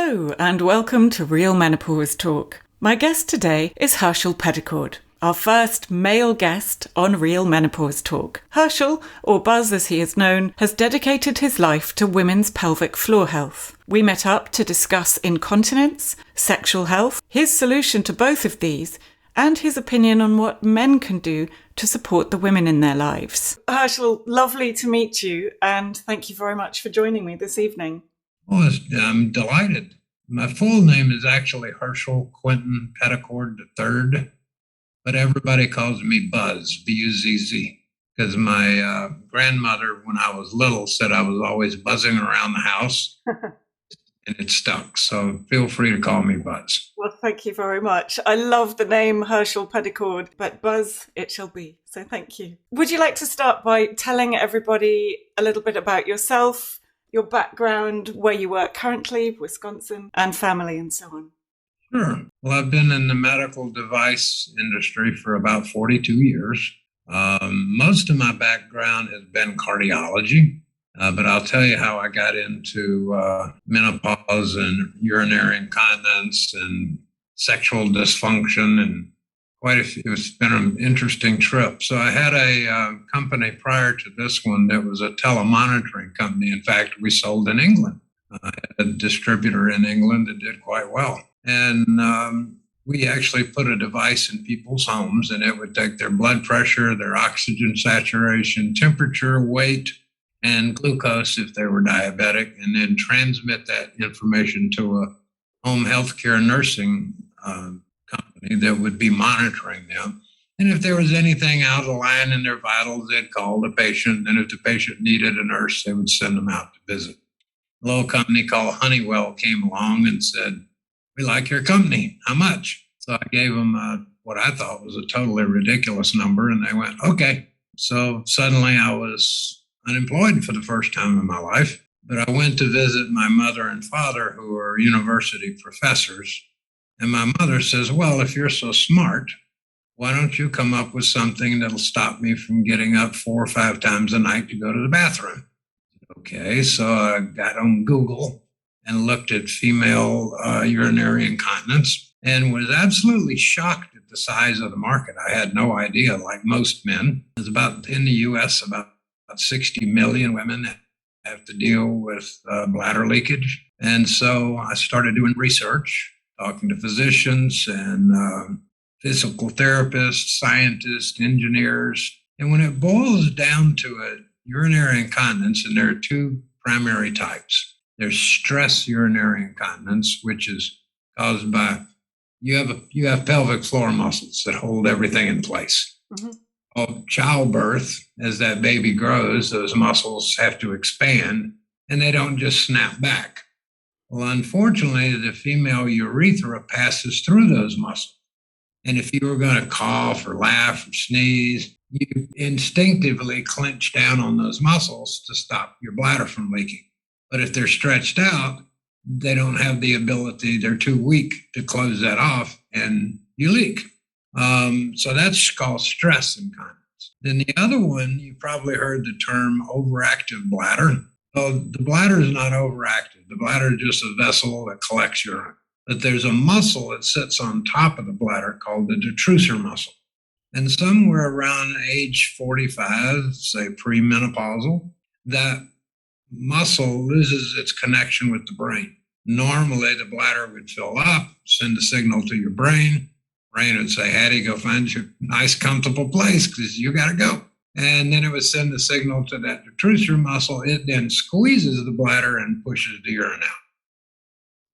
Hello and welcome to Real Menopause Talk. My guest today is Herschel Peddicord, our first male guest on Real Menopause Talk. Herschel, or Buzz as he is known, has dedicated his life to women's pelvic floor health. We met up to discuss incontinence, sexual health, his solution to both of these, and his opinion on what men can do to support the women in their lives. Herschel, lovely to meet you, and thank you very much for joining me this evening. Oh, I'm delighted. My full name is actually Herschel Quentin Peddicord III, but everybody calls me Buzz, B-U-Z-Z, because my grandmother, when I was little, said I was always buzzing around the house, and it stuck. So feel free to call me Buzz. Well, thank you very much. I love the name Herschel Peddicord, but Buzz it shall be. So thank you. Would you like to start by telling everybody a little bit about yourself, your background, where you work currently, Wisconsin, and family and so on? Sure. Well, I've been in the medical device industry for about 42 years. Most of my background has been cardiology, but I'll tell you how I got into menopause and urinary incontinence and sexual dysfunction, and it's been an interesting trip. So I had a company prior to this one that was a telemonitoring company. In fact, we sold in England. I had a distributor in England that did quite well. And we actually put a device in people's homes, and it would take their blood pressure, their oxygen saturation, temperature, weight, and glucose if they were diabetic, and then transmit that information to a home healthcare nursing company that would be monitoring them. And if there was anything out of line in their vitals, they'd call the patient. And if the patient needed a nurse, they would send them out to visit. A little company called Honeywell came along and said, "We like your company. How much?" So I gave them what I thought was a totally ridiculous number. And they went, "Okay." So suddenly I was unemployed for the first time in my life. But I went to visit my mother and father, who are university professors. And my mother says, "Well, if you're so smart, why don't you come up with something that'll stop me from getting up 4 or 5 times a night to go to the bathroom?" Okay, so I got on Google and looked at female urinary incontinence and was absolutely shocked at the size of the market. I had no idea, like most men. There's about, in the US, about 60 million women that have to deal with bladder leakage. And so I started doing research, talking to physicians and physical therapists, scientists, engineers. And when it boils down to it, urinary incontinence, and there are 2 primary types. There's stress urinary incontinence, which is caused by you have pelvic floor muscles that hold everything in place. Mm-hmm. Well, childbirth, as that baby grows, those muscles have to expand, and they don't just snap back. Well, unfortunately, the female urethra passes through those muscles. And if you were going to cough or laugh or sneeze, you instinctively clench down on those muscles to stop your bladder from leaking. But if they're stretched out, they don't have the ability, they're too weak to close that off, and you leak. So that's called stress incontinence. Then the other one, you probably heard the term overactive bladder. Well, the bladder is not overactive. The bladder is just a vessel that collects urine. But there's a muscle that sits on top of the bladder called the detrusor muscle. And somewhere around age 45, say premenopausal, that muscle loses its connection with the brain. Normally, the bladder would fill up, send a signal to your brain. Brain would say, "Hattie, go find your nice, comfortable place because you got to go." And then it would send the signal to that detrusor muscle. It then squeezes the bladder and pushes the urine out.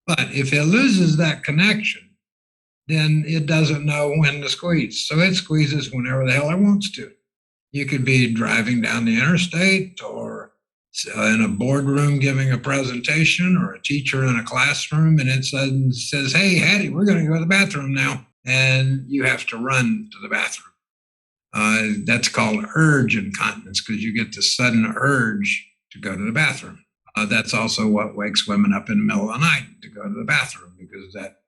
But if it loses that connection, then it doesn't know when to squeeze. So it squeezes whenever the hell it wants to. You could be driving down the interstate or in a boardroom giving a presentation or a teacher in a classroom, and it suddenly says, "Hey, Hattie, we're going to go to the bathroom now." And you have to run to the bathroom. That's called urge incontinence because you get the sudden urge to go to the bathroom. That's also what wakes women up in the middle of the night to go to the bathroom because that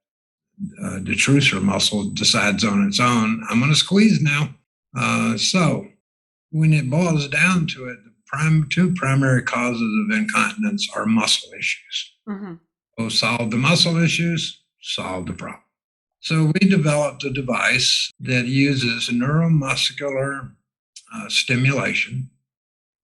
detrusor muscle decides on its own, "I'm going to squeeze now." So when it boils down to it, the 2 primary causes of incontinence are muscle issues. Mm-hmm. We'll solve the muscle issues, solve the problem. So we developed a device that uses neuromuscular stimulation.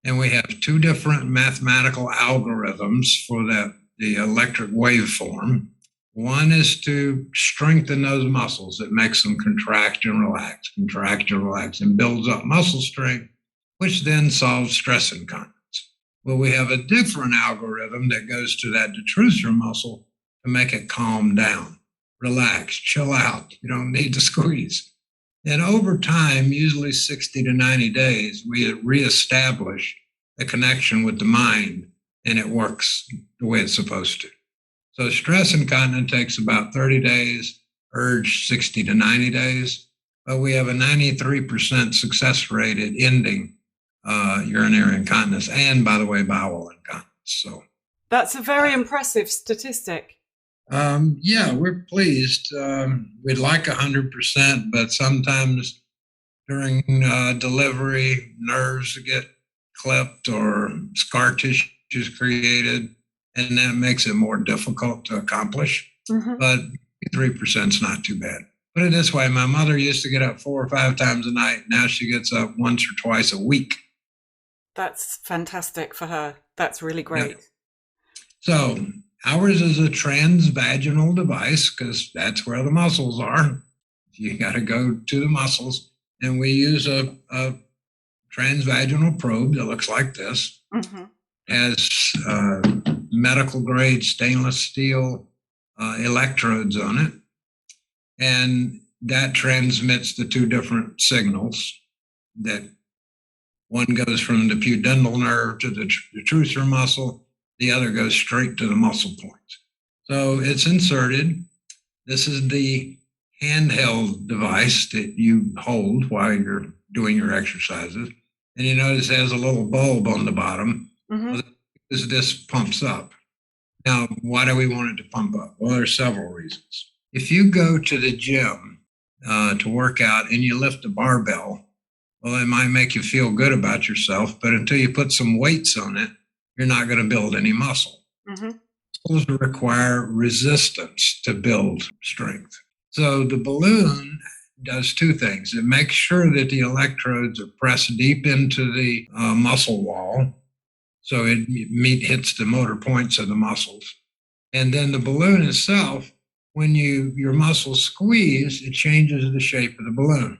And we have two different mathematical algorithms for the electric waveform. One is to strengthen those muscles. It makes them contract and relax, and builds up muscle strength, which then solves stress incontinence. Well, we have a different algorithm that goes to that detrusor muscle to make it calm down, relax, chill out. You don't need to squeeze. And over time, usually 60 to 90 days, we reestablish a connection with the mind, and it works the way it's supposed to. So stress incontinence takes about 30 days, urge 60 to 90 days, but we have a 93% success rate at ending urinary incontinence and, by the way, bowel incontinence. So that's a very impressive statistic. Yeah, we're pleased. We'd like 100%, but sometimes during delivery, nerves get clipped or scar tissue is created, and that makes it more difficult to accomplish. Mm-hmm. But 3% is not too bad. Put it this way, my mother used to get up 4 or 5 times a night. Now she gets up once or twice a week. That's fantastic for her. That's really great. Yeah. So ours is a transvaginal device because that's where the muscles are. You got to go to the muscles. And we use a transvaginal probe that looks like this. Mm-hmm. Has medical grade stainless steel electrodes on it. And that transmits the two different signals. That one goes from the pudendal nerve to the detrusor muscle. The other goes straight to the muscle point. So it's inserted. This is the handheld device that you hold while you're doing your exercises. And you notice it has a little bulb on the bottom. Mm-hmm. This pumps up. Now, why do we want it to pump up? Well, there's several reasons. If you go to the gym to work out and you lift a barbell, well, it might make you feel good about yourself, but until you put some weights on it, you're not going to build any muscle. Mm-hmm. Muscles require resistance to build strength. So the balloon does two things. It makes sure that the electrodes are pressed deep into the muscle wall, so it hits the motor points of the muscles. And then the balloon itself, when your muscles squeeze, it changes the shape of the balloon,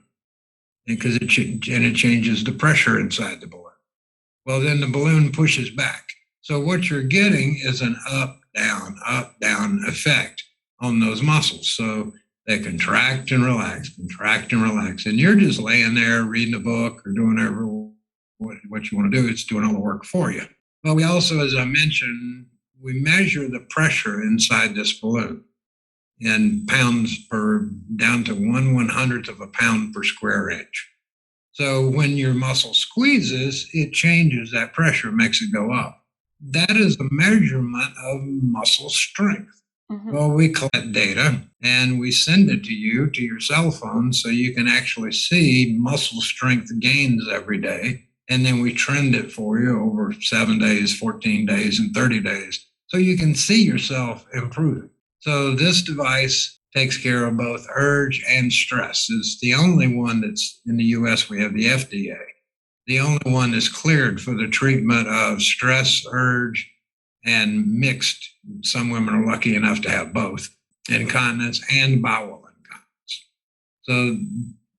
because it changes the pressure inside the balloon. Well, then the balloon pushes back. So what you're getting is an up, down effect on those muscles. So they contract and relax. And you're just laying there reading a book or doing what you want to do. It's doing all the work for you. Well, we also, as I mentioned, we measure the pressure inside this balloon in pounds down to 1/100th of a pound per square inch. So when your muscle squeezes, it changes that pressure, makes it go up. That is a measurement of muscle strength. Mm-hmm. Well, we collect data and we send it to you, to your cell phone, so you can actually see muscle strength gains every day. And then we trend it for you over 7 days, 14 days, and 30 days, so you can see yourself improving. So this device takes care of both urge and stress. It's the only one that's in the U.S. We have the FDA. The only one that's cleared for the treatment of stress, urge, and mixed. Some women are lucky enough to have both, incontinence and bowel incontinence. So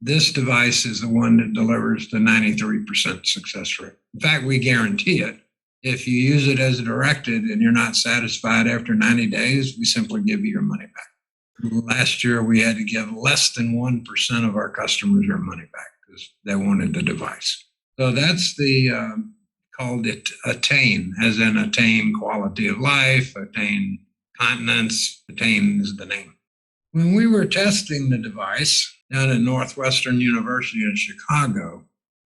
this device is the one that delivers the 93% success rate. In fact, we guarantee it. If you use it as directed and you're not satisfied after 90 days, we simply give you your money back. Last year, we had to give less than 1% of our customers their money back because they wanted the device. So that's called it attain, as in attain quality of life, attain continence. Attain is the name. When we were testing the device down at Northwestern University in Chicago,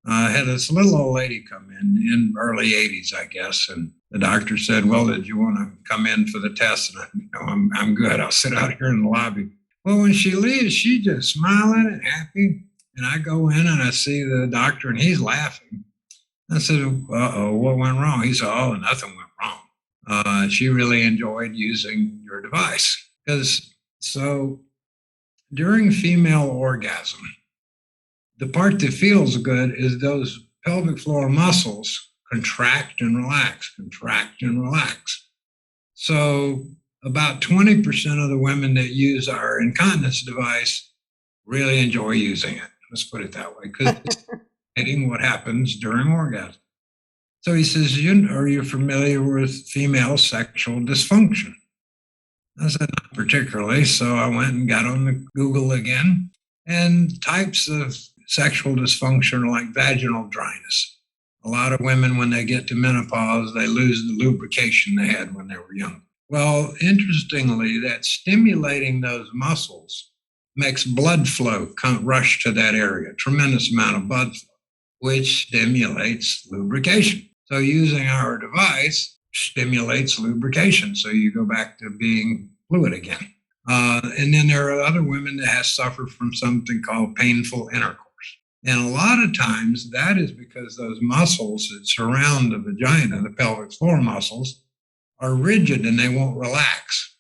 I had this little old lady come in early 80s, I guess, and the doctor said, "Well, did you want to come in for the test?" And I'm good. I'll sit out here in the lobby. Well, when she leaves, she's just smiling and happy. And I go in and I see the doctor and he's laughing. I said, "Uh-oh, what went wrong?" He said, "Oh, nothing went wrong." She really enjoyed using your device. So during female orgasm, the part that feels good is those pelvic floor muscles contract and relax, contract and relax. So about 20% of the women that use our incontinence device really enjoy using it. Let's put it that way, because it's what happens during orgasm. So he says, are you familiar with female sexual dysfunction? I said, not particularly. So I went and got on the Google again, and types of sexual dysfunction are like vaginal dryness. A lot of women, when they get to menopause, they lose the lubrication they had when they were young. Well, interestingly, that stimulating those muscles makes blood flow rush to that area, tremendous amount of blood flow, which stimulates lubrication. So using our device stimulates lubrication. So you go back to being fluid again. And then there are other women that have suffered from something called painful intercourse. And a lot of times that is because those muscles that surround the vagina, the pelvic floor muscles, are rigid and they won't relax.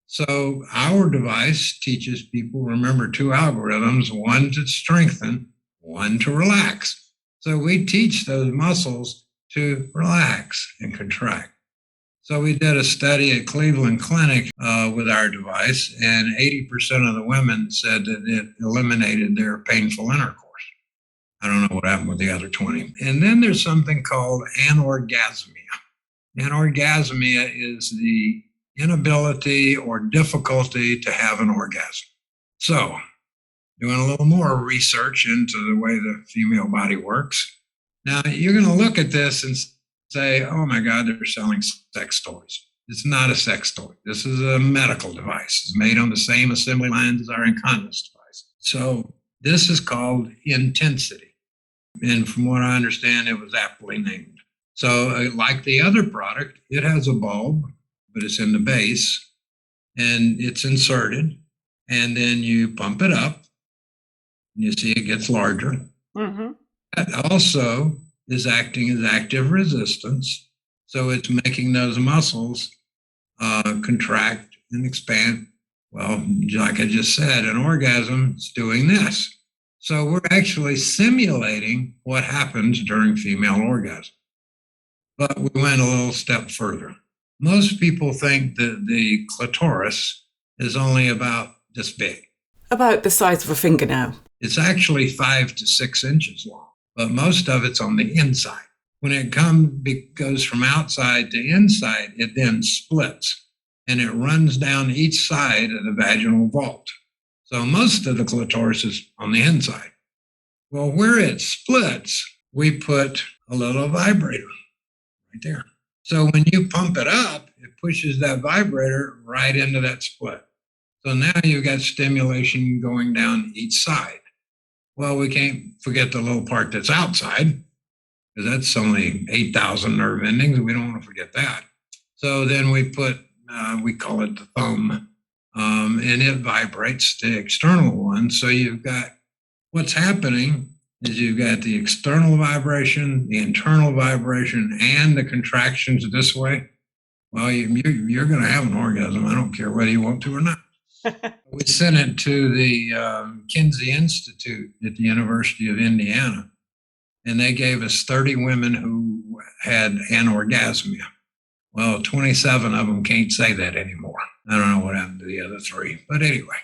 So our device teaches people, remember, two algorithms, one to strengthen, one to relax. So we teach those muscles to relax and contract. So we did a study at Cleveland Clinic with our device, and 80% of the women said that it eliminated their painful intercourse. I don't know what happened with the other 20. And then there's something called anorgasmia. Anorgasmia is the inability or difficulty to have an orgasm. So doing a little more research into the way the female body works. Now, you're going to look at this and say, oh my God, they're selling sex toys. It's not a sex toy. This is a medical device. It's made on the same assembly lines as our incontinence device. So this is called intensity. And from what I understand, it was aptly named. So like the other product, it has a bulb, but it's in the base and it's inserted. And then you pump it up and you see it gets larger. Mm-hmm. That also is acting as active resistance. So it's making those muscles contract and expand. Well, like I just said, an orgasm is doing this. So we're actually simulating what happens during female orgasm. But we went a little step further. Most people think that the clitoris is only about this big. About the size of a fingernail. It's actually 5 to 6 inches long, but most of it's on the inside. When it goes from outside to inside, it then splits and it runs down each side of the vaginal vault. So most of the clitoris is on the inside. Well, where it splits, we put a little vibrator right there. So when you pump it up, it pushes that vibrator right into that split. So now you've got stimulation going down each side. Well, we can't forget the little part that's outside, because that's only 8,000 nerve endings. We don't want to forget that. So then we put, we call it the thumb, and it vibrates the external one. So you've got, what's happening is you've got the external vibration, the internal vibration, and the contractions this way. Well, you're going to have an orgasm. I don't care whether you want to or not. We sent it to the Kinsey Institute at the University of Indiana, and they gave us 30 women who had anorgasmia. Well, 27 of them can't say that anymore. I don't know what happened to the other 3. But anyway,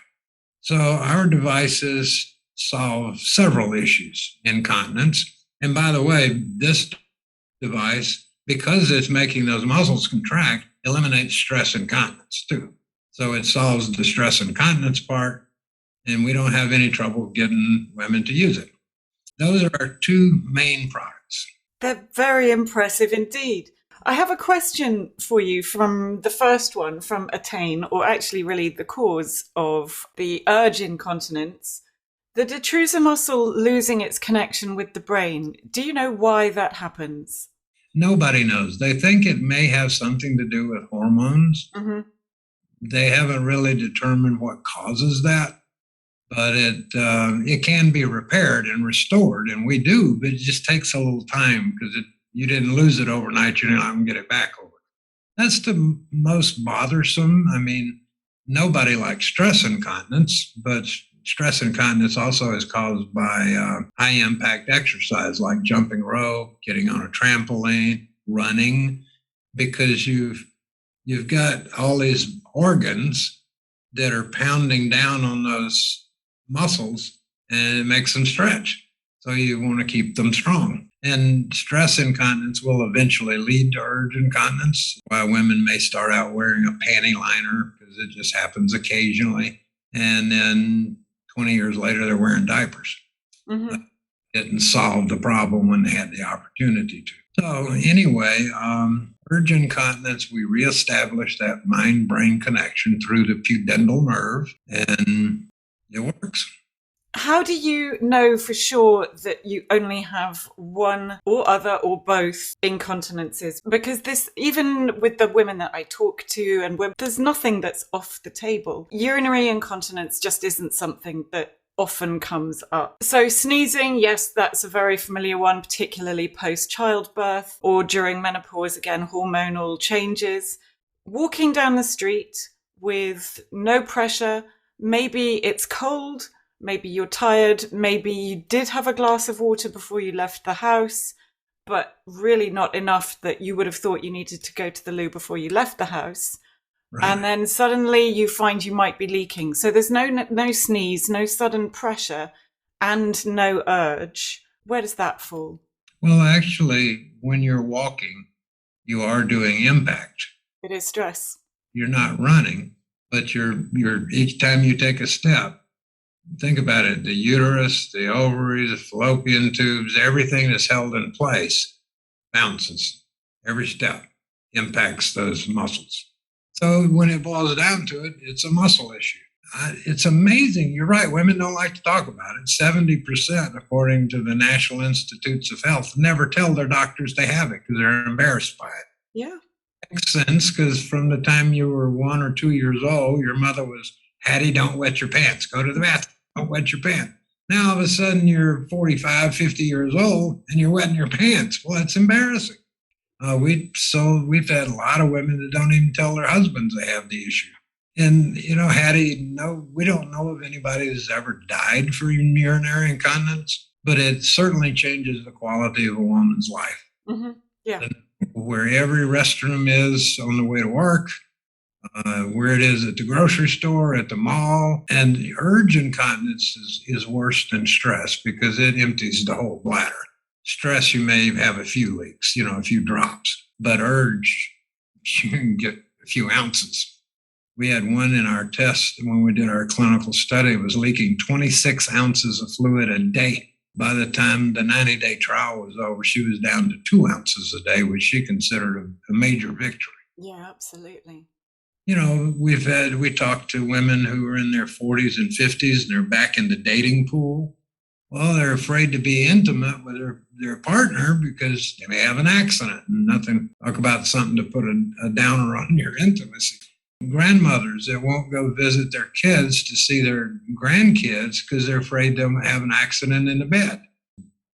so our devices solve several issues, incontinence. And by the way, this device, because it's making those muscles contract, eliminates stress incontinence too. So it solves the stress incontinence part, and we don't have any trouble getting women to use it. Those are our 2 main products. They're very impressive indeed. I have a question for you from the first one, from Attain, or actually really the cause of the urge incontinence. The detrusor muscle losing its connection with the brain. Do you know why that happens? Nobody knows. They think it may have something to do with hormones. Mm-hmm. They haven't really determined what causes that, but it can be repaired and restored, and we do, but it just takes a little time because you didn't lose it overnight. You're not going to get it back over. That's the most bothersome. I mean, nobody likes stress incontinence, but stress incontinence also is caused by high impact exercise like jumping rope, getting on a trampoline, running, because you've got all these organs that are pounding down on those muscles and it makes them stretch. So you want to keep them strong. And stress incontinence will eventually lead to urge incontinence. Why women may start out wearing a panty liner because it just happens occasionally. And then 20 years later, they're wearing diapers. Mm-hmm. Didn't solve the problem when they had the opportunity to. So anyway, urge incontinence, we reestablished that mind-brain connection through the pudendal nerve, and it works. How do you know for sure that you only have one or other or both incontinences? Because this, even with the women that I talk to, and there's nothing that's off the table. Urinary incontinence just isn't something that often comes up. So sneezing, yes, that's a very familiar one, particularly post-childbirth or during menopause, again, hormonal changes. Walking down the street with no pressure, maybe it's cold, maybe you're tired, maybe you did have a glass of water before you left the house, but really not enough that you would have thought you needed to go to the loo before you left the house. Right. And then suddenly you find you might be leaking. So there's no sneeze, no sudden pressure, and no urge. Where does that fall? Well, actually, when you're walking, you are doing impact. It is stress. You're not running, but you're each time you take a step, think about it, the uterus, the ovaries, the fallopian tubes, everything that's held in place bounces. Every step impacts those muscles. So when it boils down to it, it's a muscle issue. It's amazing. You're right. Women don't like to talk about it. 70%, according to the National Institutes of Health, never tell their doctors they have it because they're embarrassed by it. Yeah. Makes sense, because from the time you were 1 or 2 years old, your mother was, Hattie, don't wet your pants. Go to the bathroom. Don't wet your pants. Now all of a sudden you're 45, 50 years old and you're wetting your pants. Well, it's embarrassing. We've had a lot of women that don't even tell their husbands they have the issue. And, Hattie, no, we don't know of anybody that's ever died from urinary incontinence, but it certainly changes the quality of a woman's life. Mm-hmm. Yeah. And where every restroom is on the way to work, where it is at the grocery store, at the mall. And the urge incontinence is worse than stress because it empties the whole bladder. Stress, you may have a few leaks, a few drops, but urge, you can get a few ounces. We had one in our test when we did our clinical study, was leaking 26 ounces of fluid a day. By the time the 90-day trial was over, she was down to 2 ounces a day, which she considered a major victory. Yeah, absolutely. We talked to women who are in their 40s and 50s and they're back in the dating pool. Well, they're afraid to be intimate with their partner because they may have an accident and talk about something to put a downer on your intimacy. Grandmothers that won't go visit their kids to see their grandkids because they're afraid they'll have an accident in the bed.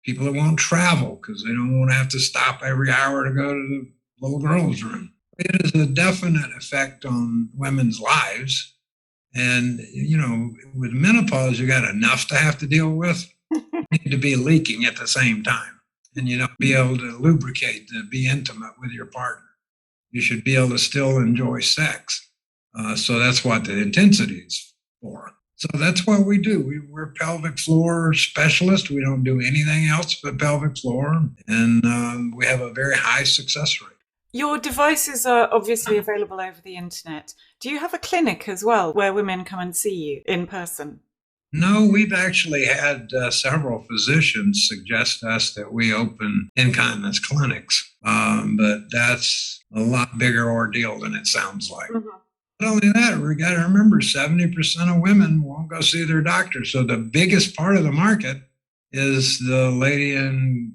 People that won't travel because they don't want to have to stop every hour to go to the little girl's room. It is a definite effect on women's lives. And, with menopause, you got enough to have to deal with. You need to be leaking at the same time. And, be able to lubricate, to be intimate with your partner. You should be able to still enjoy sex. So that's what the intensity is for. So that's what we do. We're pelvic floor specialists. We don't do anything else but pelvic floor. And we have a very high success rate. Your devices are obviously available over the internet. Do you have a clinic as well where women come and see you in person? No, we've actually had several physicians suggest us that we open incontinence clinics. But that's a lot bigger ordeal than it sounds like. Mm-hmm. Not only that, we got to remember 70% of women won't go see their doctor. So the biggest part of the market is the lady in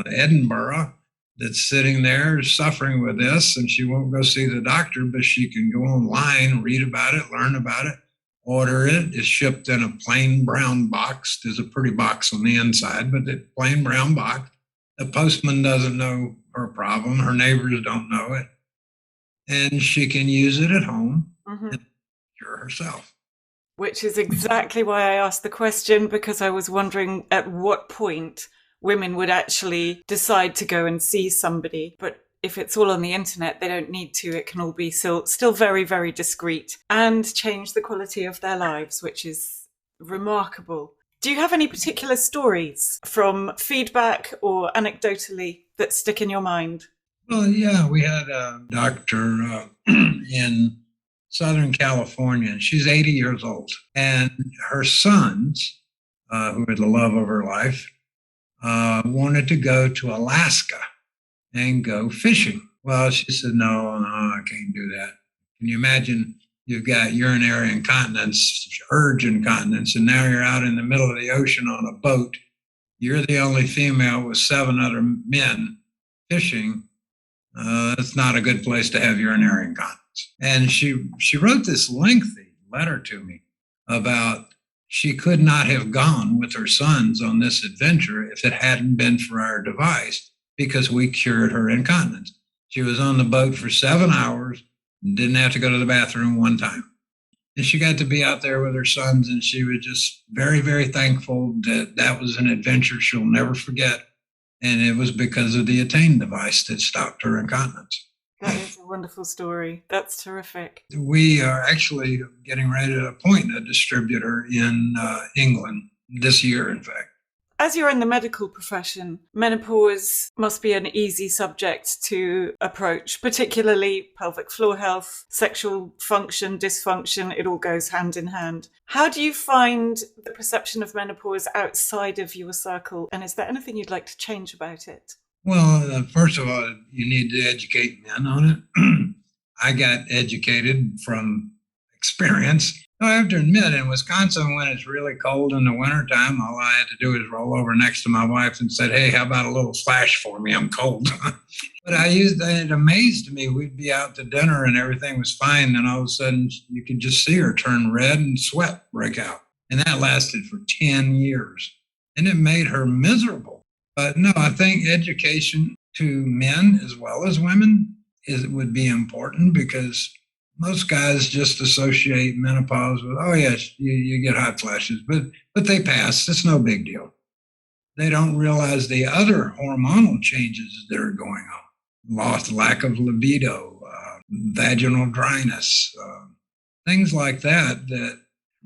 Edinburgh that's sitting there suffering with this, and she won't go see the doctor, but she can go online, read about it, learn about it, order it. It's shipped in a plain brown box. There's a pretty box on the inside, but it's a plain brown box. The postman doesn't know her problem. Her neighbors don't know it. and she can use it at home Mm-hmm. and cure herself. Which is exactly why I asked the question, because I was wondering at what point women would actually decide to go and see somebody. But if it's all on the internet, they don't need to. It can all be still very, very discreet and change the quality of their lives, which is remarkable. Do you have any particular stories from feedback or anecdotally that stick in your mind? Well, yeah, we had a doctor in Southern California, and she's 80 years old. And her sons, who are the love of her life, wanted to go to Alaska and go fishing. Well, she said, no, no, I can't do that. Can you imagine you've got urinary incontinence, urge incontinence, and now you're out in the middle of the ocean on a boat. You're the only female with 7 other men fishing. That's not a good place to have urinary incontinence. And she wrote this lengthy letter to me about she could not have gone with her sons on this adventure if it hadn't been for our device, because we cured her incontinence. She was on the boat for 7 hours and didn't have to go to the bathroom one time. And she got to be out there with her sons, and she was just very, very thankful that that was an adventure she'll never forget. And it was because of the Attain device that stopped her incontinence. That is a wonderful story. That's terrific. We are actually getting ready to appoint a distributor in England this year, in fact. As you're in the medical profession, menopause must be an easy subject to approach, particularly pelvic floor health, sexual function, dysfunction. It all goes hand in hand. How do you find the perception of menopause outside of your circle? And is there anything you'd like to change about it? Well, first of all, you need to educate men on it. I got educated from experience. I have to admit, in Wisconsin, when it's really cold in the wintertime, all I had to do is roll over next to my wife and said, hey, how about a little flash for me? I'm cold. But it amazed me. We'd be out to dinner and everything was fine. And all of a sudden, you could just see her turn red and sweat break out. And that lasted for 10 years. And it made her miserable. But no, I think education to men as well as women would be important, because most guys just associate menopause with, oh, yes, you get hot flashes, but they pass. It's no big deal. They don't realize the other hormonal changes that are going on. Lack of libido, vaginal dryness, things like that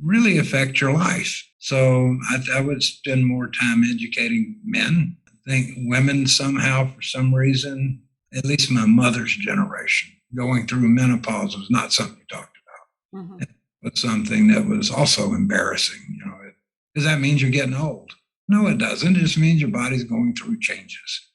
really affect your life. So I would spend more time educating men. I think women somehow, for some reason, at least my mother's generation, going through menopause was not something you talked about. Mm-hmm. It was something that was also embarrassing, because that means you're getting old. No, it doesn't. It just means your body's going through changes.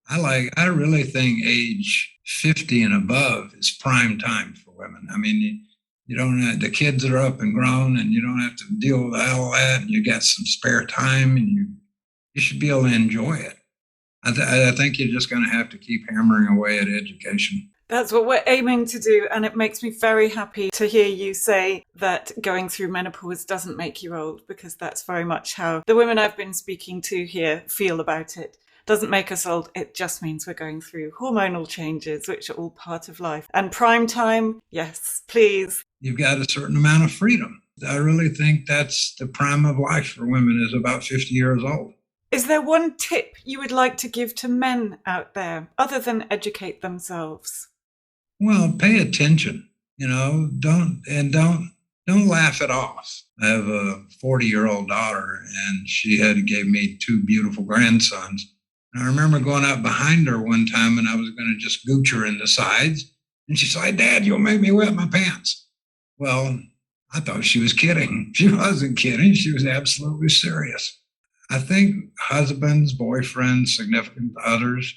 I really think age 50 and above is prime time for women. I mean, you don't have, the kids that are up and grown, and you don't have to deal with all that, and you got some spare time, and you should be able to enjoy it. I think you're just going to have to keep hammering away at education. That's what we're aiming to do, and it makes me very happy to hear you say that going through menopause doesn't make you old, because that's very much how the women I've been speaking to here feel about it. Doesn't make us old, it just means we're going through hormonal changes, which are all part of life. And prime time, yes, please. You've got a certain amount of freedom. I really think that's the prime of life for women, is about 50 years old. Is there one tip you would like to give to men out there, other than educate themselves? Well, pay attention, don't laugh it off. I have a 40-year-old daughter, and she gave me 2 beautiful grandsons. And I remember going out behind her one time, and I was going to just gooch her in the sides. And she said, Dad, you'll make me wet my pants. Well, I thought she was kidding. She wasn't kidding. She was absolutely serious. I think husbands, boyfriends, significant others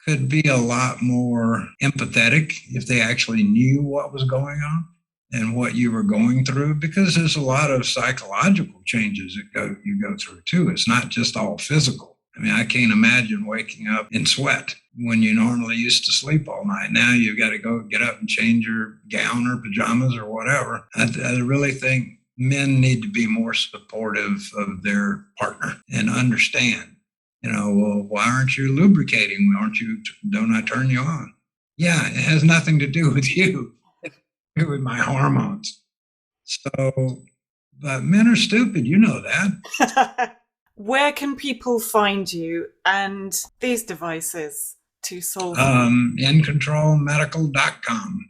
could be a lot more empathetic if they actually knew what was going on and what you were going through, because there's a lot of psychological changes that you go through too. It's not just all physical. I mean, I can't imagine waking up in sweat when you normally used to sleep all night. Now you've got to go get up and change your gown or pajamas or whatever. I really think men need to be more supportive of their partner and understand, well, why aren't you lubricating? Don't I turn you on? Yeah, it has nothing to do with you, with my hormones. So, but men are stupid. You know that. Where can people find you and these devices to solve? InControlMedical.com.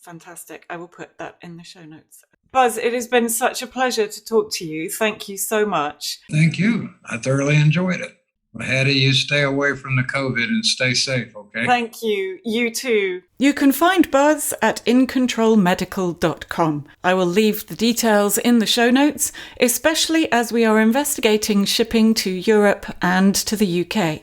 Fantastic. I will put that in the show notes. Buzz, it has been such a pleasure to talk to you. Thank you so much. Thank you. I thoroughly enjoyed it. Hattie, you stay away from the COVID and stay safe, okay? Thank you. You too. You can find Buzz at incontrolmedical.com. I will leave the details in the show notes, especially as we are investigating shipping to Europe and to the UK.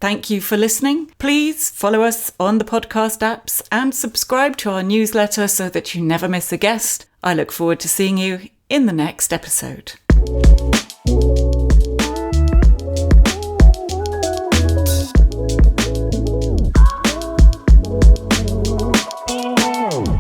Thank you for listening. Please follow us on the podcast apps and subscribe to our newsletter so that you never miss a guest. I look forward to seeing you in the next episode.